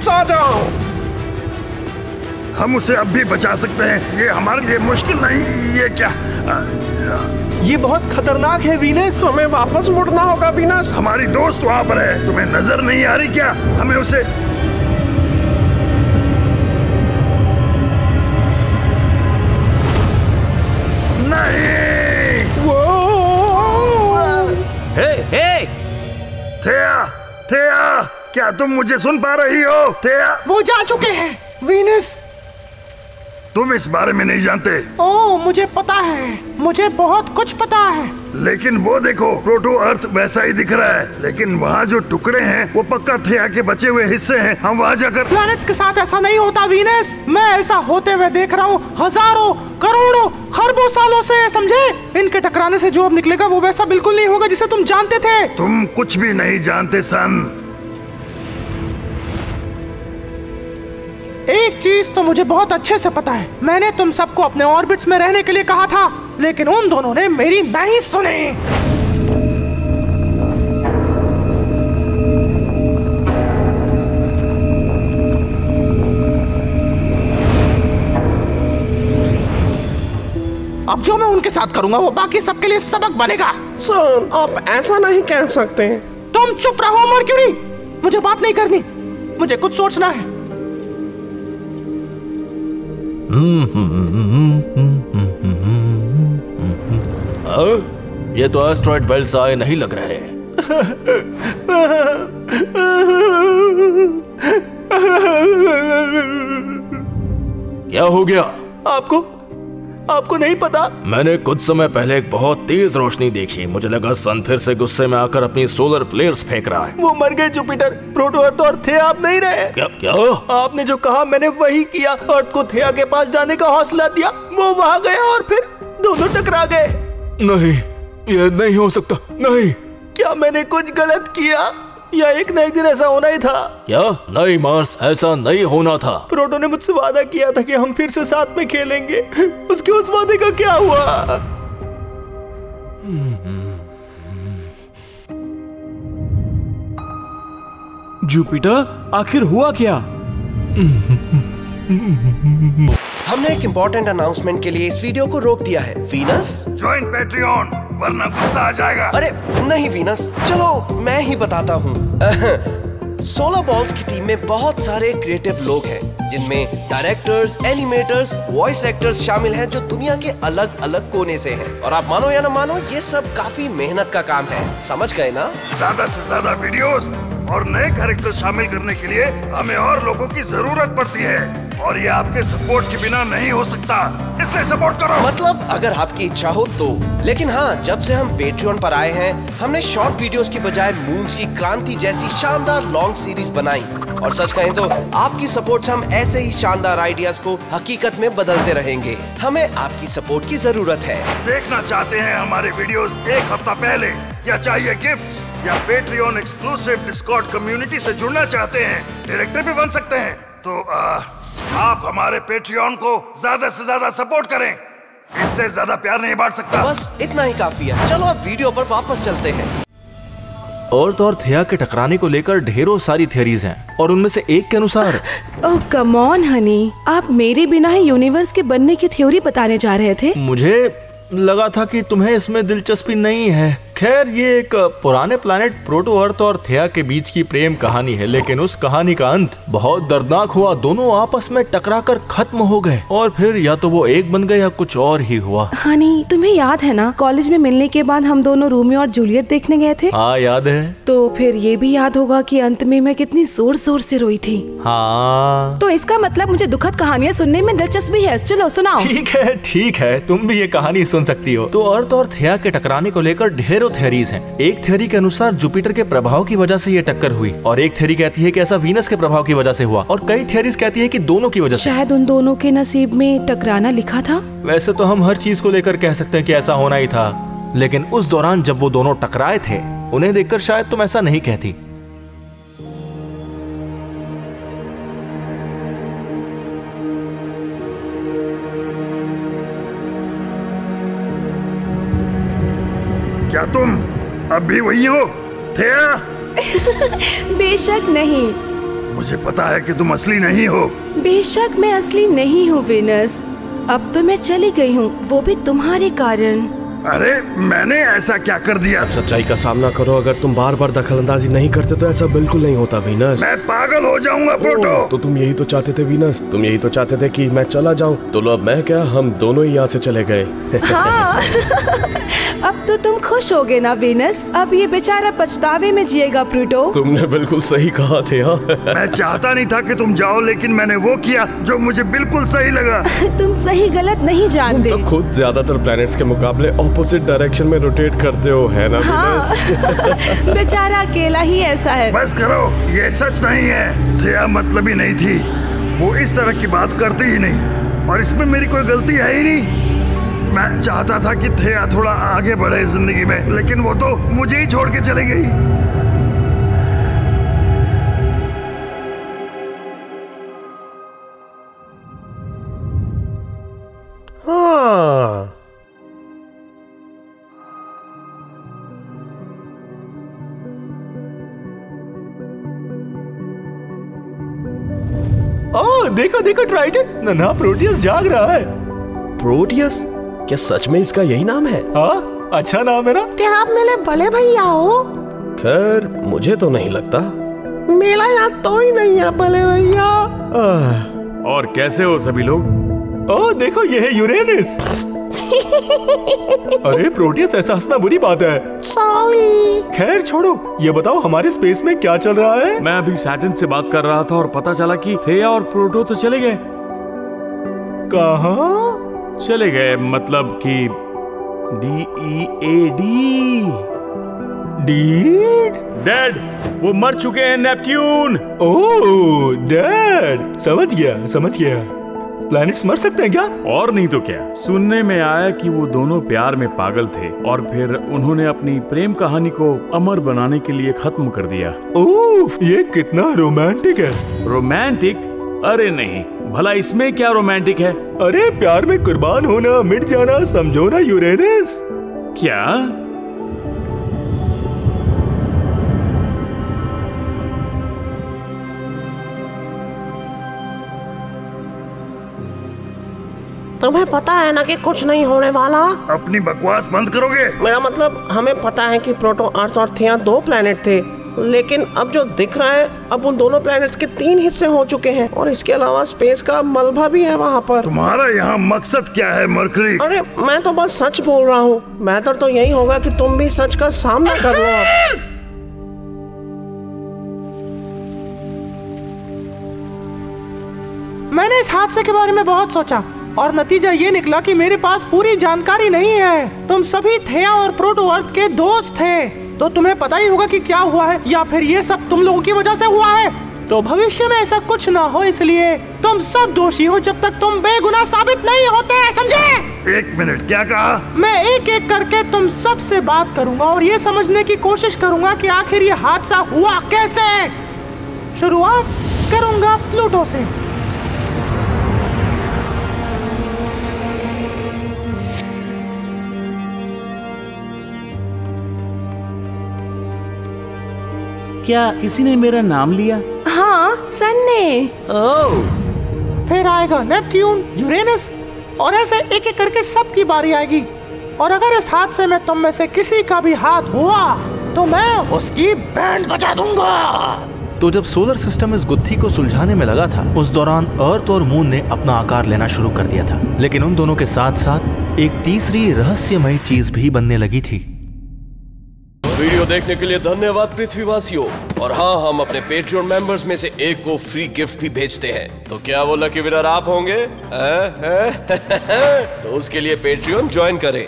वापिस आ जाओ। हम उसे अब भी बचा सकते हैं, ये हमारे लिए मुश्किल नहीं। ये क्या? ये बहुत खतरनाक है वीनस। हमें वापस मुड़ना होगा वीनस। हमारी दोस्त वहाँ पर है, तुम्हें नजर नहीं आ रही क्या? हमें उसे नहीं। हे थेया, थेया, क्या तुम मुझे सुन पा रही हो? थेया, वो जा चुके हैं वीनस। तुम इस बारे में नहीं जानते। ओह मुझे पता है, मुझे बहुत कुछ पता है। लेकिन वो देखो, प्रोटो अर्थ वैसा ही दिख रहा है, लेकिन वहाँ जो टुकड़े हैं वो पक्का थेया के बचे हुए हिस्से हैं। हम वहाँ जाकर प्लैनेट्स के साथ ऐसा नहीं होता वीनस। मैं ऐसा होते हुए देख रहा हूँ हजारों, करोड़ों, खरबों सालों से, समझे? इनके टकराने से जो अब निकलेगा वो वैसा बिल्कुल नहीं होगा जिसे तुम जानते थे। तुम कुछ भी नहीं जानते सन। एक चीज तो मुझे बहुत अच्छे से पता है, मैंने तुम सबको अपने ऑर्बिट्स में रहने के लिए कहा था, लेकिन उन दोनों ने मेरी नहीं सुनी। अब जो मैं उनके साथ करूंगा वो बाकी सबके लिए सबक बनेगा। सन, आप ऐसा नहीं कह सकते। तुम चुप रहो मर्क्यूरी, मुझे बात नहीं करनी, मुझे कुछ सोचना है। ये तो एस्ट्रॉइड बेल्ट से आए नहीं लग रहे। क्या हो गया? आपको नहीं पता? मैंने कुछ समय पहले एक बहुत तेज रोशनी देखी। मुझे लगा सन फिर से गुस्से में आकर अपनी सोलर फ्लेयर्स फेंक रहा है। वो मर गए जुपिटर। प्रोटो अर्थ और थे आप नहीं रहे। क्या? आपने जो कहा मैंने वही किया। अर्थ को थेया के पास जाने का हौसला दिया, वो वहां गया और फिर दोनों टकरा गए। नहीं, ये नहीं हो सकता। नहीं, क्या मैंने कुछ गलत किया या एक न एक दिन ऐसा होना ही था? क्या? नहीं मार्स, ऐसा नहीं होना था। प्रोटो ने मुझसे वादा किया था कि हम फिर से साथ में खेलेंगे। उसके उस वादे का क्या हुआ? जुपिटर, आखिर हुआ क्या? हमने एक इम्पोर्टेंट अनाउंसमेंट के लिए इस वीडियो को रोक दिया है। वीनस, ज्वाइन पैट्रियन, वरना गुस्सा आ जाएगा। अरे नहीं वीनस, चलो मैं ही बताता हूँ। सोलर बॉल्स की टीम में बहुत सारे क्रिएटिव लोग हैं, जिनमें डायरेक्टर्स, एनिमेटर्स, वॉइस एक्टर्स शामिल हैं जो दुनिया के अलग अलग कोने से हैं। और आप मानो या ना मानो, ये सब काफी मेहनत का काम है। समझ गए ना? ज्यादा से ज्यादा वीडियोस और नए कैरेक्टर शामिल करने के लिए हमें और लोगों की जरूरत पड़ती है, और ये आपके सपोर्ट के बिना नहीं हो सकता, इसलिए सपोर्ट करो। मतलब अगर आपकी इच्छा हो तो। लेकिन हाँ, जब से हम पेट्रियन पर आए हैं, हमने शॉर्ट वीडियोस की बजाय मून्स की क्रांति जैसी शानदार लॉन्ग सीरीज बनाई। और सच कहें तो आपकी सपोर्ट से हम ऐसे ही शानदार आइडियाज को हकीकत में बदलते रहेंगे। हमें आपकी सपोर्ट की जरूरत है। देखना चाहते हैं हमारे वीडियोस एक हफ्ता पहले, या चाहिए गिफ्ट्स, या पेट्रियन एक्सक्लूसिव डिस्कॉर्ड कम्युनिटी से जुड़ना चाहते हैं, डायरेक्टर भी बन सकते हैं, तो आप हमारे पेट्रियन को ज्यादा से ज्यादा सपोर्ट करें। इससे ज्यादा प्यार नहीं बांट सकता। बस इतना ही काफी है। चलो अब वीडियो पर वापस चलते हैं। अर्थ और थेया के टकराने को लेकर ढेरों सारी थियरीज हैं, और उनमें से एक के अनुसार ओह कम ऑन हनी, आप मेरे बिना ही यूनिवर्स के बनने की थ्योरी बताने जा रहे थे। मुझे लगा था कि तुम्हें इसमें दिलचस्पी नहीं है। खैर, ये एक पुराने प्लैनेट प्रोटो अर्थ और थेया के बीच की प्रेम कहानी है, लेकिन उस कहानी का अंत बहुत दर्दनाक हुआ। दोनों आपस में टकराकर खत्म हो गए, और फिर या तो वो एक बन गए या कुछ और ही हुआ। हनी, तुम्हें याद है ना, कॉलेज में मिलने के बाद हम दोनों रोमियो और जूलियट देखने गए थे? हाँ याद है। तो फिर ये भी याद होगा कि अंत में मैं कितनी जोर जोर से रोई थी। हाँ, तो इसका मतलब मुझे दुखद कहानियाँ सुनने में दिलचस्पी है। चलो सुनाओ। ठीक है, तुम भी ये कहानी सुन सकती हो। तो अर्थ और थेया के टकराने को लेकर ढेरों थियरीज हैं। एक थियरी के अनुसार जुपिटर के प्रभाव की वजह से ये टक्कर हुई, और एक थियरी कहती है कि ऐसा वीनस के प्रभाव की वजह से हुआ, और कई थियरीज कहती है कि दोनों की वजह से। शायद उन दोनों के नसीब में टकराना लिखा था। वैसे तो हम हर चीज को लेकर कह सकते हैं कि ऐसा होना ही था, लेकिन उस दौरान जब वो दोनों टकराए थे, उन्हें देखकर शायद तुम ऐसा नहीं कहती। क्या तुम अब भी वही हो थेया? बेशक नहीं, मुझे पता है कि तुम असली नहीं हो। बेशक मैं असली नहीं हूँ वीनस। अब तो मैं चली गई हूँ, वो भी तुम्हारे कारण। अरे मैंने ऐसा क्या कर दिया? सच्चाई का सामना करो। अगर तुम बार बार दखलंदाजी नहीं करते तो ऐसा बिल्कुल नहीं होता वीनस। मैं पागल हो जाऊंगा प्रोटो। तो तुम यही तो चाहते थे वीनस, तुम यही तो चाहते थे कि मैं चला जाऊं। तो लो अब मैं क्या, हम दोनों ही यहाँ से चले गए। हाँ। अब तो तुम खुश हो गए ना वीनस? अब ये बेचारा पछतावे में जिएगा प्लूटो। तुमने बिल्कुल सही कहा थे। हाँ। मैं चाहता नहीं था कि तुम जाओ, लेकिन मैंने वो किया जो मुझे बिल्कुल सही लगा। तुम सही गलत नहीं जानते। तो खुद ज्यादातर प्लैनेट्स के मुकाबले ऑपोजिट डायरेक्शन में रोटेट करते हो, है ना? हाँ। बेचारा अकेला ही ऐसा है। बस करो, ये सच नहीं है। थिया मतलब ही नहीं थी, वो इस तरह की बात करती ही नहीं, और इसमें मेरी कोई गलती है ही नहीं। मैं चाहता था कि थिया थोड़ा आगे बढ़े जिंदगी में, लेकिन वो तो मुझे ही छोड़ के चली गई। हाँ, ओह देखो देखो ट्राइटन, नन्हा प्रोटियस जाग रहा है। प्रोटियस? क्या सच में इसका यही नाम है? हाँ, अच्छा नाम है ना? क्या आप मेरे बड़े भैया हो? खैर मुझे तो नहीं लगता। मेरा यहाँ तो ही नहीं है बड़े भैया। और कैसे हो सभी लोग? ओह देखो, ये है यूरेनस। अरे प्रोटियस, ऐसा हंसना बुरी बात है। सॉरी। खैर छोड़ो, ये बताओ हमारे स्पेस में क्या चल रहा है? मैं अभी सैटर्न से बात कर रहा था और पता चला कि थिया और प्रोटो तो चले गए। कहाँ? चले गए मतलब कि DEAD, डेड। वो मर चुके हैं नेपट्यून। ओह डैड, समझ गया समझ गया। प्लैनेट्स मर सकते हैं क्या? और नहीं तो क्या। सुनने में आया कि वो दोनों प्यार में पागल थे और फिर उन्होंने अपनी प्रेम कहानी को अमर बनाने के लिए खत्म कर दिया। ओह, ये कितना रोमांटिक है। रोमांटिक? अरे नहीं, भला इसमें क्या रोमांटिक है? अरे प्यार में कुर्बान होना, मिट जाना, समझो ना यूरेनस। क्या? तुम्हें पता है ना कि कुछ नहीं होने वाला। अपनी बकवास बंद करोगे? मेरा मतलब, हमें पता है कि प्रोटो, अर्थ और थिया 2 प्लेनेट थे, लेकिन अब जो दिख रहा है, अब उन दोनों प्लैनेट्स के 3 हिस्से हो चुके हैं, और इसके अलावा स्पेस का मलबा भी है वहाँ पर। तुम्हारा यहाँ मकसद क्या है मरकरी? अरे मैं तो बस सच बोल रहा हूँ। बेहतर तो यही होगा कि तुम भी सच का सामना कर लो अब। मैंने इस हादसे के बारे में बहुत सोचा और नतीजा ये निकला कि मेरे पास पूरी जानकारी नहीं है। तुम सभी थिया और प्रोटो अर्थ के दोस्त थे, तो तुम्हें पता ही होगा कि क्या हुआ है, या फिर ये सब तुम लोगों की वजह से हुआ है। तो भविष्य में ऐसा कुछ ना हो, इसलिए तुम सब दोषी हो जब तक तुम बेगुनाह साबित नहीं होते, समझे? 1 मिनट, क्या कहा? मैं एक एक करके तुम सब से बात करूंगा और ये समझने की कोशिश करूंगा कि आखिर ये हादसा हुआ कैसे। शुरुआत करूंगा प्लूटो से। क्या किसी ने मेरा नाम लिया? हाँ, सन ने। ओह, फिर आएगा नेपट्यून, यूरेनस, और ऐसे एक एक करके सबकी बारी आएगी। और अगर इस हादसे में तुम में से किसी का भी हाथ हुआ तो मैं उसकी बैंड बजा दूंगा। तो जब सोलर सिस्टम इस गुत्थी को सुलझाने में लगा था, उस दौरान अर्थ और मून ने अपना आकार लेना शुरू कर दिया था। लेकिन उन दोनों के साथ साथ एक तीसरी रहस्यमयी चीज भी बनने लगी थी। वीडियो देखने के लिए धन्यवाद पृथ्वीवासियों। और हाँ, हम अपने पेट्रियन मेंबर्स में से एक को फ्री गिफ्ट भी भेजते हैं। तो क्या वो लकी विनर आप होंगे? तो उसके लिए पेट्रियन ज्वाइन करें।